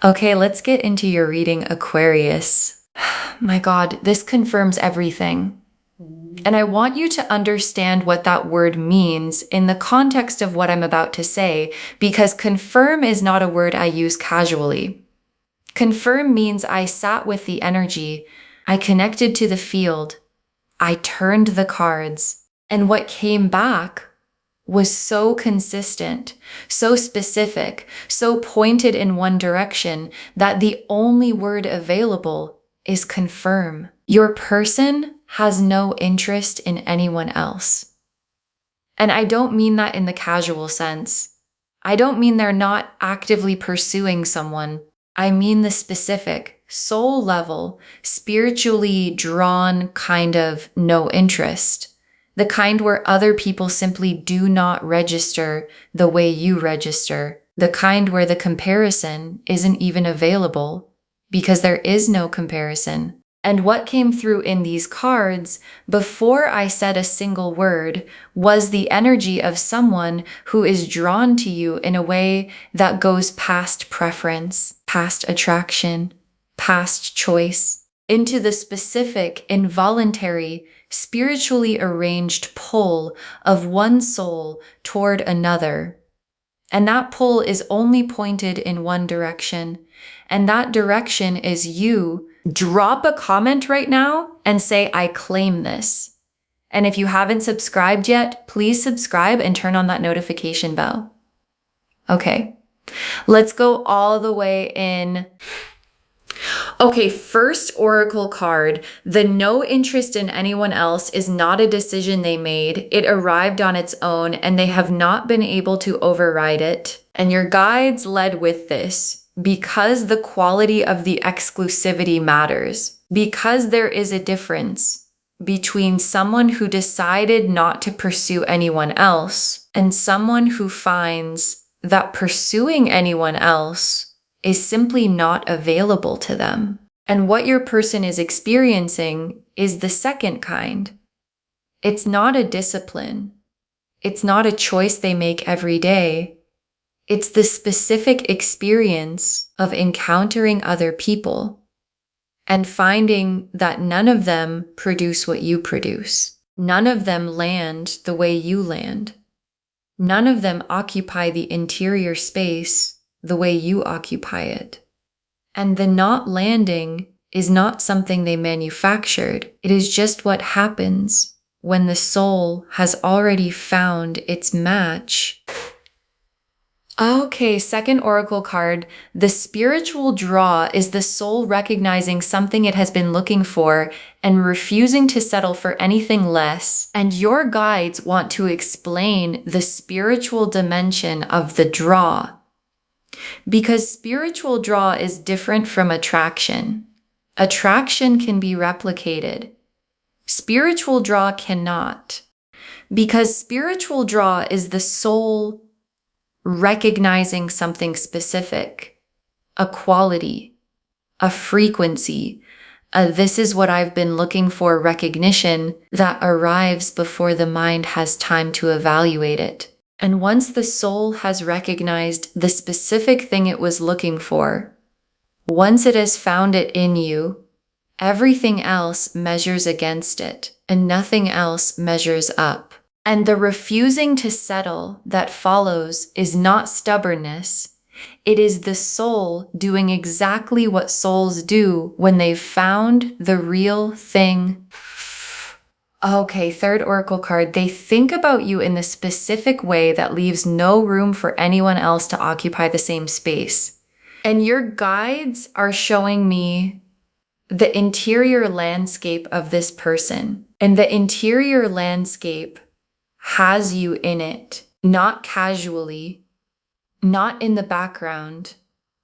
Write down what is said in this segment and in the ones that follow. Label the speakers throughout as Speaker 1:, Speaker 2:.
Speaker 1: Okay, let's get into your reading, Aquarius. My God, this confirms everything. And I want you to understand what that word means in the context of what I'm about to say, because confirm is not a word I use casually. Confirm means I sat with the energy, I connected to the field, I turned the cards, and what came back was so consistent, so specific, so pointed in one direction that the only word available is confirm. Your person has no interest in anyone else. And I don't mean that in the casual sense. I don't mean they're not actively pursuing someone. I mean the specific, soul level, spiritually drawn kind of no interest. The kind where other people simply do not register the way you register. The kind where the comparison isn't even available because there is no comparison. And what came through in these cards, before I said a single word, was the energy of someone who is drawn to you in a way that goes past preference, past attraction, past choice, into the specific, involuntary, spiritually arranged pull of one soul toward another. And that pull is only pointed in one direction. And that direction is you. Drop a comment right now and say, I claim this. And if you haven't subscribed yet, please subscribe and turn on that notification bell. Okay, let's go all the way in. Okay, first oracle card. The no interest in anyone else is not a decision they made. It arrived on its own and they have not been able to override it. And your guides led with this because the quality of the exclusivity matters. Because there is a difference between someone who decided not to pursue anyone else and someone who finds that pursuing anyone else is simply not available to them. And what your person is experiencing is the second kind. It's not a discipline. It's not a choice they make every day. It's the specific experience of encountering other people and finding that none of them produce what you produce. None of them land the way you land. None of them occupy the interior space the way you occupy it. And the not landing is not something they manufactured. It is just what happens when the soul has already found its match. Okay, second oracle card. The spiritual draw is the soul recognizing something it has been looking for and refusing to settle for anything less. And your guides want to explain the spiritual dimension of the draw. Because spiritual draw is different from attraction. Attraction can be replicated. Spiritual draw cannot. Because spiritual draw is the soul recognizing something specific, a quality, a frequency, this is what I've been looking for recognition that arrives before the mind has time to evaluate it. And once the soul has recognized the specific thing it was looking for, once it has found it in you, everything else measures against it, and nothing else measures up. And the refusing to settle that follows is not stubbornness. It is the soul doing exactly what souls do when they've found the real thing. Okay, third oracle card. They think about you in the specific way that leaves no room for anyone else to occupy the same space. And your guides are showing me the interior landscape of this person. And the interior landscape has you in it, not casually, not in the background,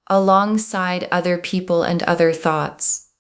Speaker 1: alongside other people and other thoughts.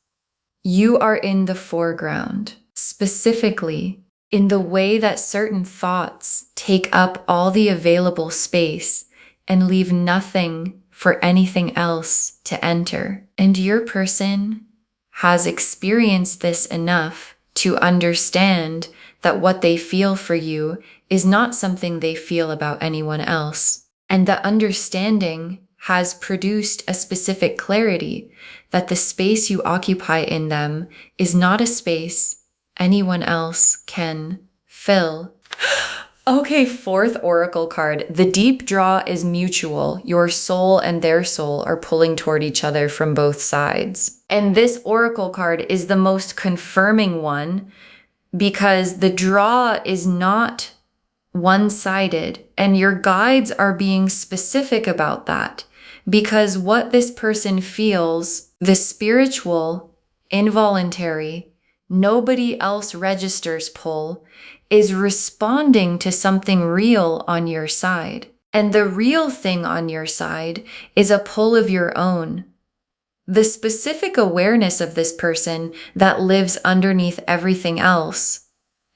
Speaker 1: You are in the foreground, specifically in the way that certain thoughts take up all the available space and leave nothing for anything else to enter. And your person has experienced this enough to understand that what they feel for you is not something they feel about anyone else. And the understanding has produced a specific clarity that the space you occupy in them is not a space anyone else can fill. Okay, fourth oracle card. The deep draw is mutual. Your soul and their soul are pulling toward each other from both sides. And this oracle card is the most confirming one because the draw is not one-sided, and your guides are being specific about that because what this person feels, the spiritual, involuntary, nobody else registers pull, is responding to something real on your side. And the real thing on your side is a pull of your own. The specific awareness of this person that lives underneath everything else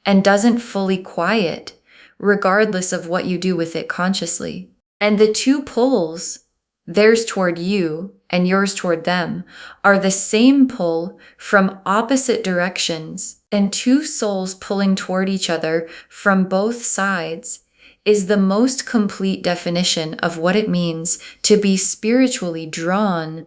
Speaker 1: and doesn't fully quiet, regardless of what you do with it consciously. And the two pulls, theirs toward you and yours toward them, are the same pull from opposite directions, and two souls pulling toward each other from both sides is the most complete definition of what it means to be spiritually drawn.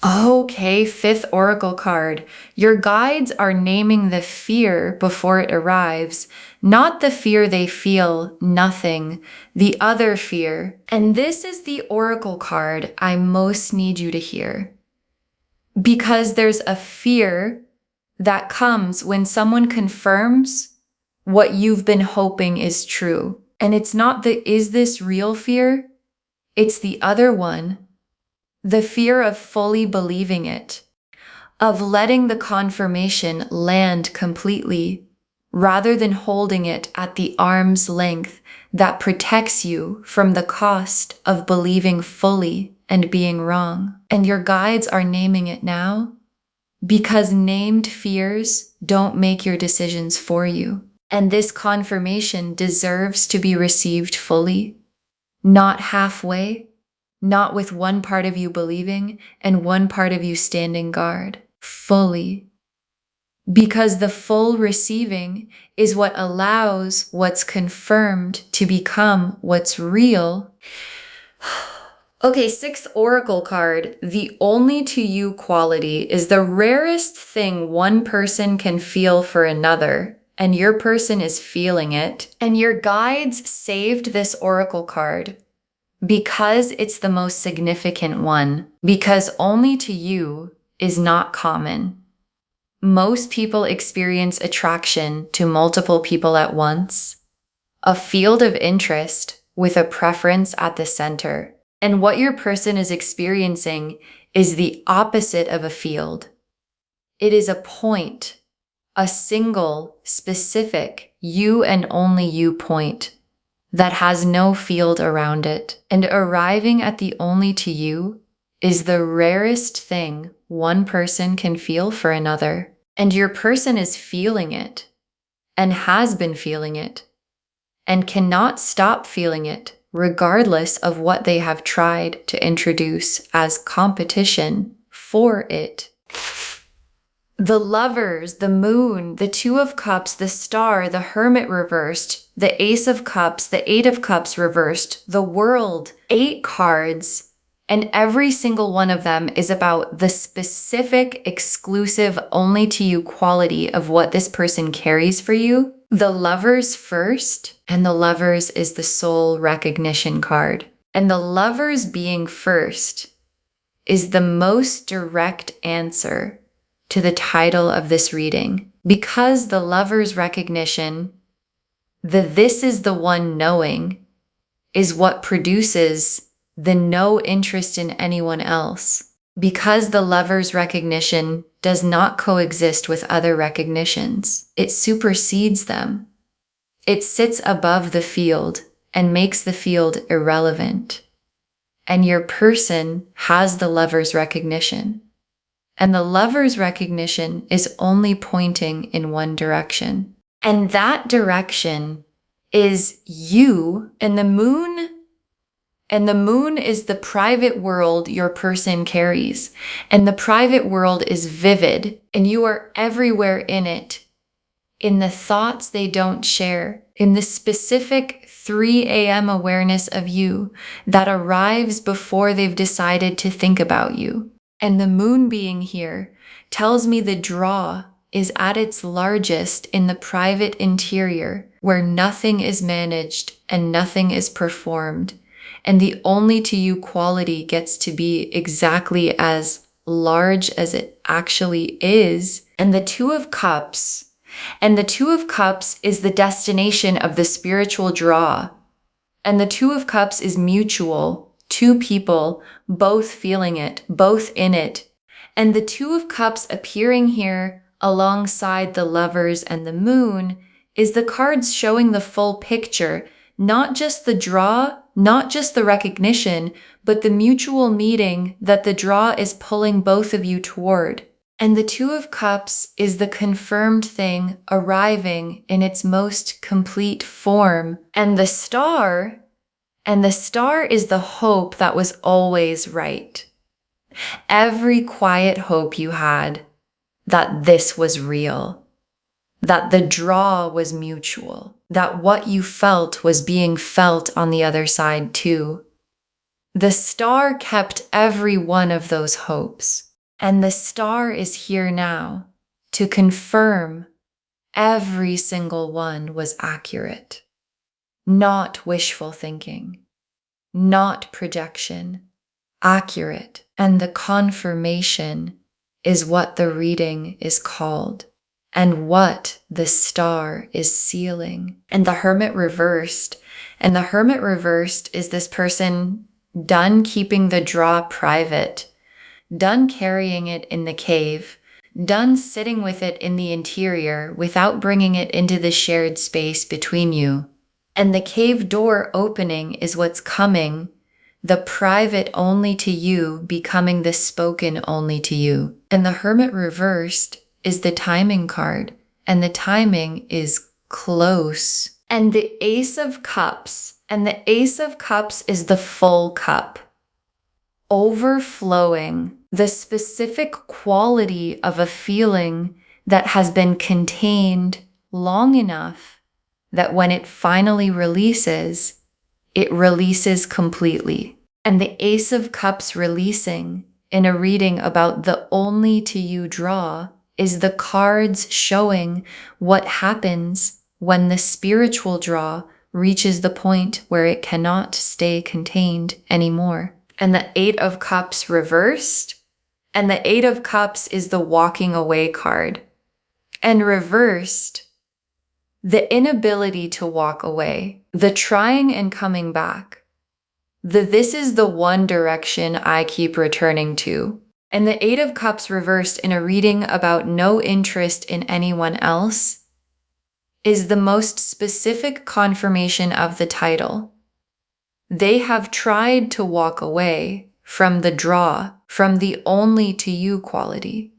Speaker 1: Okay, fifth oracle card. Your guides are naming the fear before it arrives, not the fear they feel, nothing, the other fear. And this is the oracle card I most need you to hear. Because there's a fear that comes when someone confirms what you've been hoping is true. And it's not the "is this real" fear, it's the other one. The fear of fully believing it, of letting the confirmation land completely, rather than holding it at the arm's length that protects you from the cost of believing fully and being wrong. And your guides are naming it now because named fears don't make your decisions for you. And this confirmation deserves to be received fully, not halfway, not with one part of you believing and one part of you standing guard, fully. Because the full receiving is what allows what's confirmed to become what's real. Okay, sixth oracle card. The only to you quality is the rarest thing one person can feel for another, and your person is feeling it. And your guides saved this oracle card because it's the most significant one, because only to you is not common. Most people experience attraction to multiple people at once, a field of interest with a preference at the center. And what your person is experiencing is the opposite of a field. It is a point, a single, specific, you and only you point that has no field around it. And arriving at the only to you is the rarest thing one person can feel for another. And your person is feeling it, and has been feeling it, and cannot stop feeling it, regardless of what they have tried to introduce as competition for it. The Lovers, the Moon, the Two of Cups, the Star, the Hermit reversed, the Ace of Cups, the Eight of Cups reversed, the World, 8 cards, and every single one of them is about the specific, exclusive, only to you quality of what this person carries for you. The Lovers first, and the Lovers is the soul recognition card. And the Lovers being first is the most direct answer to the title of this reading, because the Lover's recognition, the "this is the one" knowing, is what produces the no interest in anyone else. Because the Lover's recognition does not coexist with other recognitions, it supersedes them. It sits above the field and makes the field irrelevant. And your person has the Lover's recognition. And the Lover's recognition is only pointing in one direction. And that direction is you and the Moon. And the Moon is the private world your person carries. And the private world is vivid, and you are everywhere in it. In the thoughts they don't share, in the specific 3 a.m. awareness of you that arrives before they've decided to think about you. And the moon being here tells me the draw is at its largest in the private interior, where nothing is managed and nothing is performed, and the only to you quality gets to be exactly as large as it actually is. And the Two of Cups is the destination of the spiritual draw. And the Two of Cups is mutual, two people, both feeling it, both in it. And the Two of Cups appearing here alongside the Lovers and the Moon is the cards showing the full picture, not just the draw, not just the recognition, but the mutual meeting that the draw is pulling both of you toward. And the Two of Cups is the confirmed thing arriving in its most complete form. And the star is the hope that was always right. Every quiet hope you had that this was real, that the draw was mutual, that what you felt was being felt on the other side too. The star kept every one of those hopes, and the star is here now to confirm every single one was accurate. Not wishful thinking, not projection, accurate. And the confirmation is what the reading is called and what the star is sealing. And the Hermit reversed. And the Hermit reversed is this person done keeping the draw private, done carrying it in the cave, done sitting with it in the interior without bringing it into the shared space between you. And the cave door opening is what's coming, the private only to you becoming the spoken only to you. And the Hermit reversed is the timing card, and the timing is close. And the Ace of Cups, is the full cup, overflowing, the specific quality of a feeling that has been contained long enough that when it finally releases, it releases completely. And the Ace of Cups releasing in a reading about the only to you draw is the cards showing what happens when the spiritual draw reaches the point where it cannot stay contained anymore. And the Eight of Cups reversed, and the Eight of Cups is the walking away card. And reversed, the inability to walk away, the trying and coming back. This is the one direction I keep returning to. And the Eight of Cups reversed in a reading about no interest in anyone else is the most specific confirmation of the title. They have tried to walk away from the draw, from the only to you quality,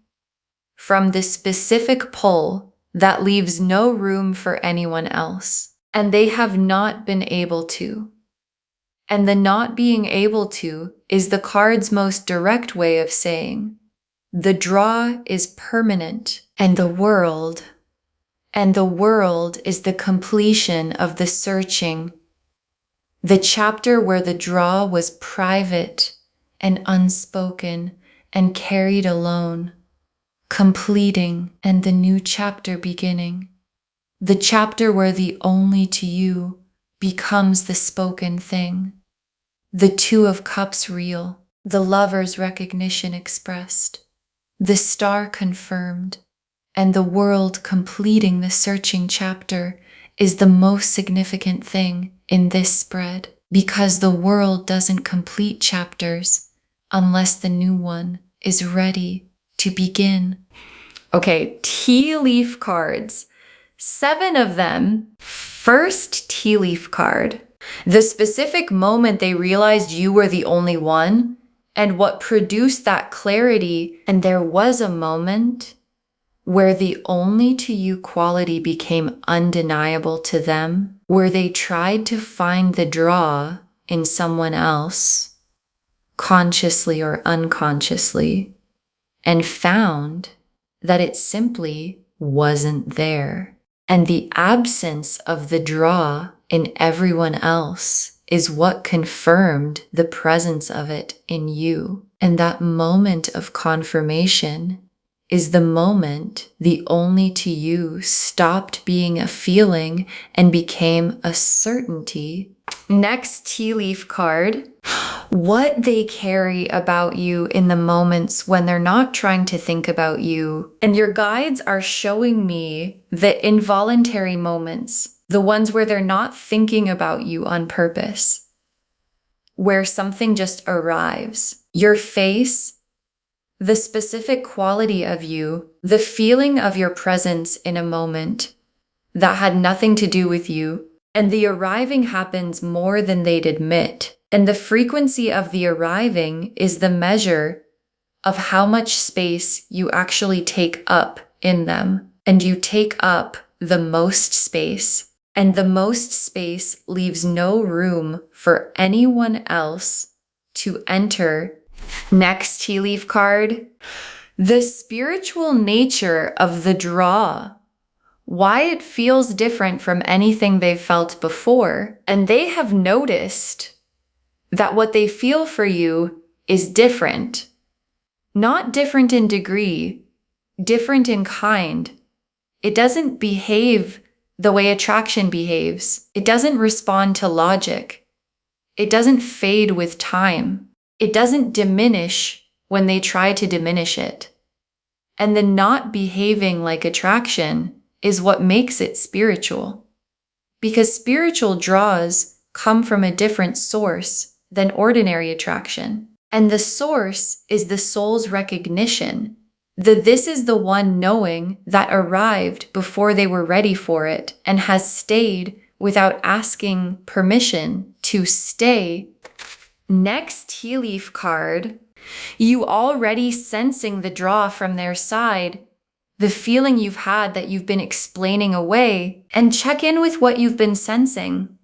Speaker 1: from the specific pull that leaves no room for anyone else. And they have not been able to. And the not being able to is the card's most direct way of saying, the draw is permanent, and the world is the completion of the searching, the chapter where the draw was private and unspoken and carried alone, completing, and the new chapter beginning, the chapter where the only to you becomes the spoken thing. The Two of Cups real, the Lover's recognition expressed, the star confirmed, and the world completing the searching chapter is the most significant thing in this spread, because the world doesn't complete chapters unless the new one is ready to begin. Okay, tea leaf cards. 7 of them. First tea leaf card. The specific moment they realized you were the only one, and what produced that clarity. And there was a moment where the only to you quality became undeniable to them, where they tried to find the draw in someone else, consciously or unconsciously, and found that it simply wasn't there. And the absence of the draw in everyone else is what confirmed the presence of it in you. And that moment of confirmation is the moment the only to you stopped being a feeling and became a certainty. Next tea leaf card. What they carry about you in the moments when they're not trying to think about you. And your guides are showing me the involuntary moments, the ones where they're not thinking about you on purpose, where something just arrives. Your face, the specific quality of you, the feeling of your presence in a moment that had nothing to do with you, and the arriving happens more than they'd admit. And the frequency of the arriving is the measure of how much space you actually take up in them. And you take up the most space. And the most space leaves no room for anyone else to enter. Next tea leaf card. The spiritual nature of the draw. Why it feels different from anything they've felt before. And they have noticed that what they feel for you is different. Not different in degree, different in kind. It doesn't behave the way attraction behaves. It doesn't respond to logic. It doesn't fade with time. It doesn't diminish when they try to diminish it. And the not behaving like attraction is what makes it spiritual. Because spiritual draws come from a different source than ordinary attraction. And the source is the soul's recognition. This is the one knowing that arrived before they were ready for it and has stayed without asking permission to stay. Next tea leaf card. You already sensing the draw from their side, the feeling you've had that you've been explaining away, and check in with what you've been sensing.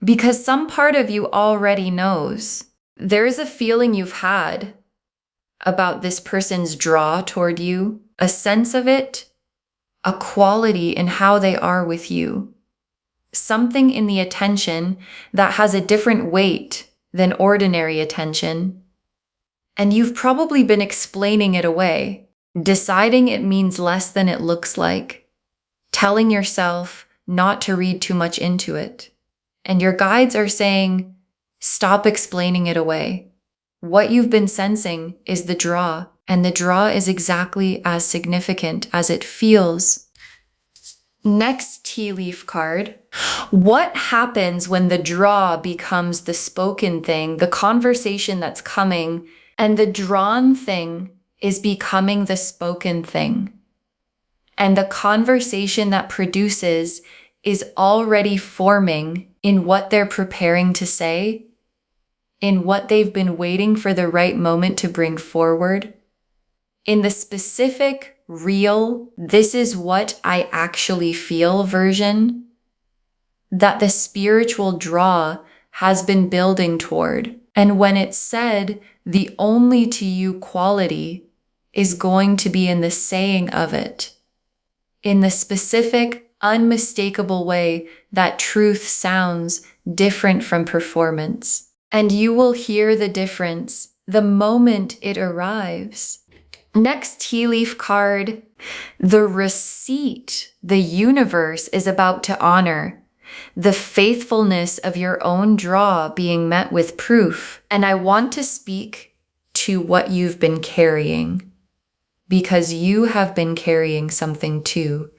Speaker 1: Because some part of you already knows. There is a feeling you've had about this person's draw toward you, a sense of it, a quality in how they are with you. Something in the attention that has a different weight than ordinary attention. And you've probably been explaining it away, deciding it means less than it looks like, telling yourself not to read too much into it. And your guides are saying, stop explaining it away. What you've been sensing is the draw, and the draw is exactly as significant as it feels. Next tea leaf card. What happens when the draw becomes the spoken thing, the conversation that's coming, and the drawn thing is becoming the spoken thing? And the conversation that produces is already forming in what they're preparing to say, in what they've been waiting for the right moment to bring forward, in the specific, real, this is what I actually feel version that the spiritual draw has been building toward. And when it's said, the only to you quality is going to be in the saying of it, in the specific, unmistakable way that truth sounds different from performance. And you will hear the difference the moment it arrives. Next tea leaf card. The receipt the universe is about to honor. The faithfulness of your own draw being met with proof. And I want to speak to what you've been carrying. Because you have been carrying something too.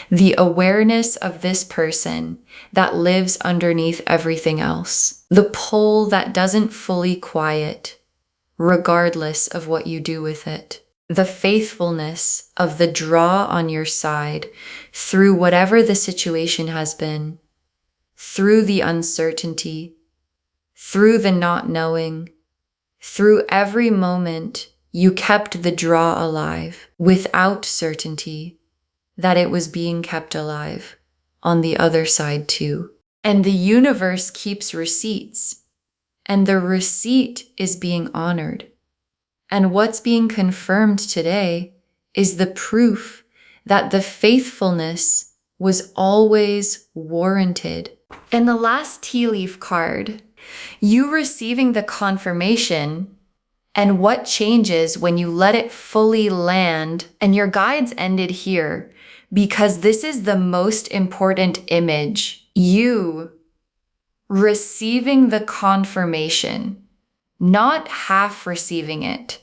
Speaker 1: The awareness of this person that lives underneath everything else. The pull that doesn't fully quiet, regardless of what you do with it. The faithfulness of the draw on your side through whatever the situation has been. Through the uncertainty. Through the not knowing. Through every moment you kept the draw alive without certainty that it was being kept alive on the other side too. And the universe keeps receipts, and the receipt is being honored. And what's being confirmed today is the proof that the faithfulness was always warranted And the last tea leaf card, you receiving the confirmation and what changes when you let it fully land. And your guides ended here because this is the most important image. You receiving the confirmation, not half receiving it,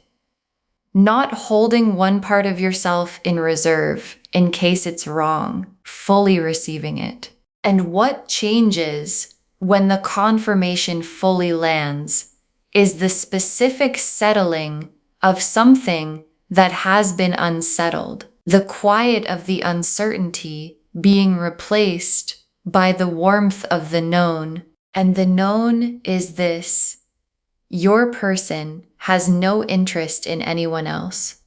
Speaker 1: not holding one part of yourself in reserve in case it's wrong, fully receiving it. And what changes when the confirmation fully lands is the specific settling of something that has been unsettled. The quiet of the uncertainty being replaced by the warmth of the known. And the known is this: your person has no interest in anyone else.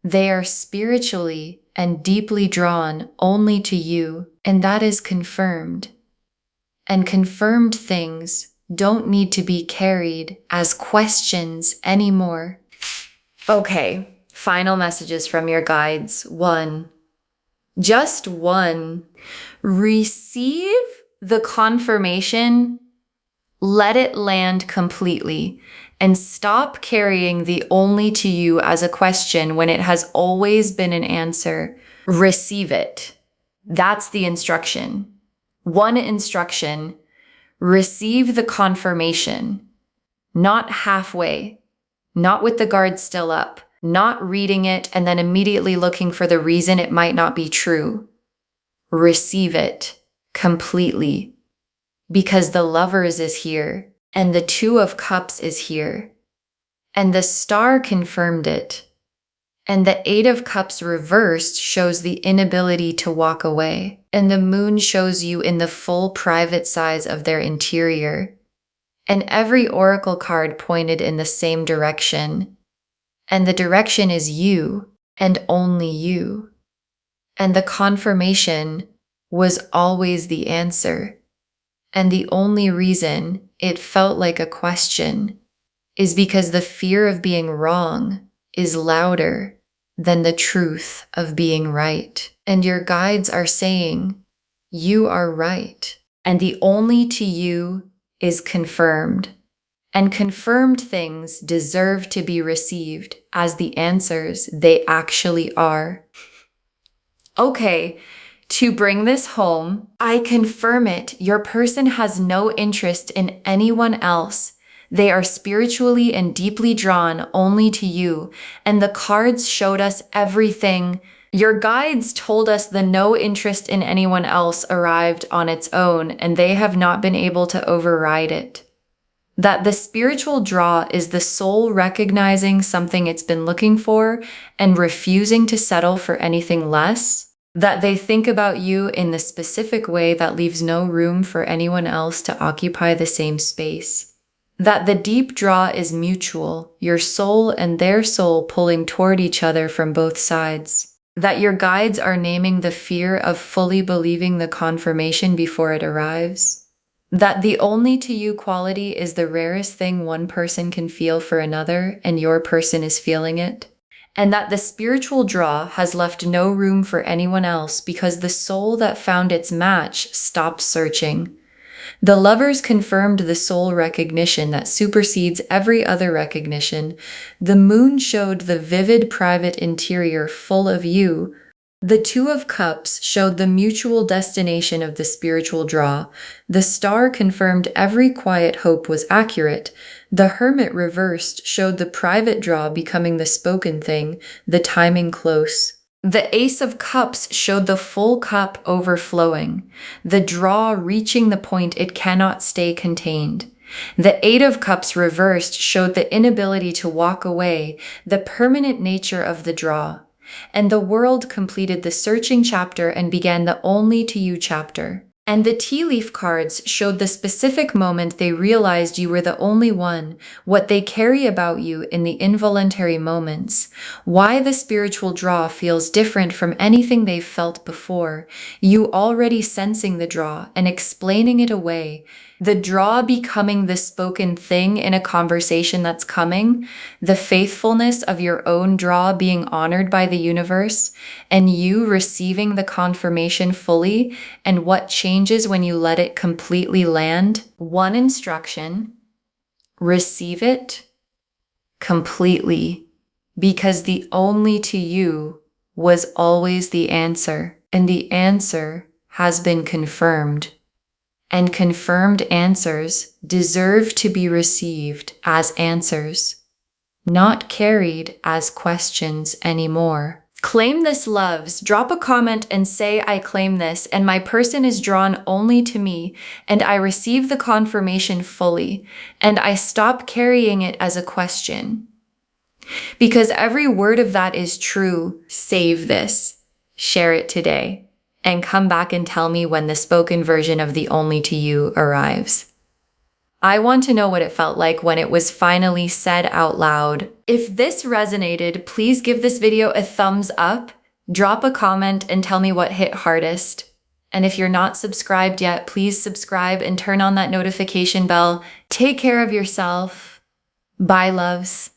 Speaker 1: They are spiritually and deeply drawn only to you, and that is confirmed. And confirmed things don't need to be carried as questions anymore. Okay, final messages from your guides. 1. Just 1. Receive the confirmation, let it land completely, and stop carrying the only to you as a question when it has always been an answer. Receive it. That's the instruction. 1 instruction: receive the confirmation, not halfway, not with the guards still up, not reading it and then immediately looking for the reason it might not be true. Receive it completely, because the Lovers is here and the 2 of Cups is here, and the Star confirmed it, and the 8 of Cups reversed shows the inability to walk away, and the Moon shows you in the full private size of their interior, and every oracle card pointed in the same direction, and the direction is you and only you, and the confirmation was always the answer. And the only reason it felt like a question is because the fear of being wrong is louder than the truth of being right. And your guides are saying, you are right. And the only to you is confirmed. And confirmed things deserve to be received as the answers they actually are. Okay. To bring this home, I confirm it. Your person has no interest in anyone else. They are spiritually and deeply drawn only to you. And the cards showed us everything. Your guides told us the no interest in anyone else arrived on its own, and they have not been able to override it. That the spiritual draw is the soul recognizing something it's been looking for and refusing to settle for anything less. That they think about you in the specific way that leaves no room for anyone else to occupy the same space. That the deep draw is mutual, your soul and their soul pulling toward each other from both sides. That your guides are naming the fear of fully believing the confirmation before it arrives. That the only to you quality is the rarest thing one person can feel for another, and your person is feeling it. And that the spiritual draw has left no room for anyone else because the soul that found its match stopped searching. The Lovers confirmed the soul recognition that supersedes every other recognition. The Moon showed the vivid private interior full of you. The 2 of Cups showed the mutual destination of the spiritual draw. The Star confirmed every quiet hope was accurate. The Hermit reversed showed the private draw becoming the spoken thing, the timing close. The Ace of Cups showed the full cup overflowing, the draw reaching the point it cannot stay contained. The 8 of Cups reversed showed the inability to walk away, the permanent nature of the draw. And the World completed the searching chapter and began the only to you chapter. And the tea leaf cards showed the specific moment they realized you were the only one, what they carry about you in the involuntary moments, why the spiritual draw feels different from anything they've felt before, you already sensing the draw and explaining it away, The draw becoming the spoken thing in a conversation that's coming, the faithfulness of your own draw being honored by the universe, and you receiving the confirmation fully, and what changes when you let it completely land. One instruction: receive it completely, because the only to you was always the answer, and the answer has been confirmed. And confirmed answers deserve to be received as answers, not carried as questions anymore. Claim this, loves. Drop a comment and say, I claim this, and my person is drawn only to me, and I receive the confirmation fully, and I stop carrying it as a question. Because every word of that is true. Save this. Share it today. And come back and tell me when the spoken version of the only to you arrives. I want to know what it felt like when it was finally said out loud. If this resonated, please give this video a thumbs up, drop a comment, and tell me what hit hardest. And if you're not subscribed yet, please subscribe and turn on that notification bell. Take care of yourself. Bye, loves.